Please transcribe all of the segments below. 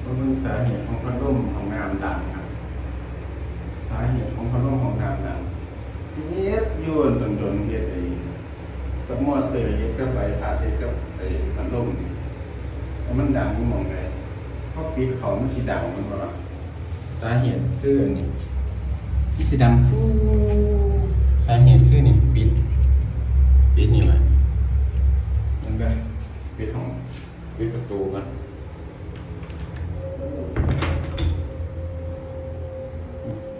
ก็เป็นสาเหตุของพัดลมของน้ำดังครับสาเหตุของพัดลมของน้ำดังเฮ็ดโยนตนโดนเฮ็ดกับมอเตอร์เฮ็ดกับใบพัดเฮ็ดกับพัดลมแล้วมันดังอยู่หม้องใดพอปิดเขามันสิดังมันบ่ล่ะสาเหตุคืออันนี้สิดังฟูสาเหตุคือนี่ปิดนี่ว่ามันก็ปิดของปิดประตูกัน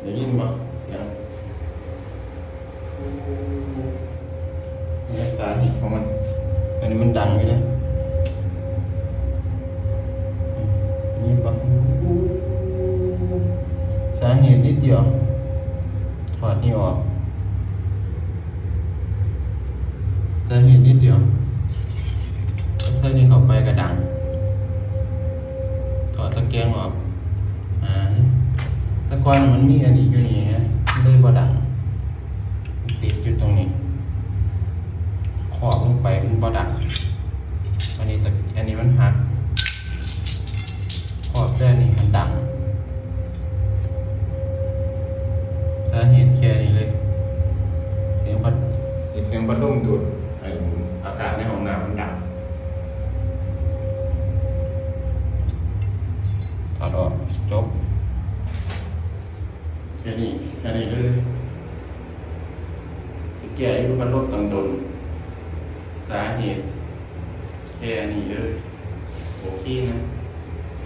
ได้ยินบ่เสียงนี่สาเหตุของมันอันนี้มันดังอยู่เด้นี่บ่สาเหตุนิดเดียวถอดนี่ออกสาเหตุนิดเดียวใส่นี่เข้าไปกระดังถอดตะแกรงออกตะกอนมันมีอันนี้อยู่นี่ฮะเลยบ่ดังติดอยู่ตรงนี้ขอบลงไปมันบ่ดังอันนี้มันหักขอบเส้นนี้มันดังสาเหตุแค่นี้เลยเสียงพัดลมดูดอากาศในห้องน้ำมันดังถอดออกจบแค่นี้เลยแก้อายุพัดลมต้องโดนสาเหตุแค่นี้เลยโอเคนะ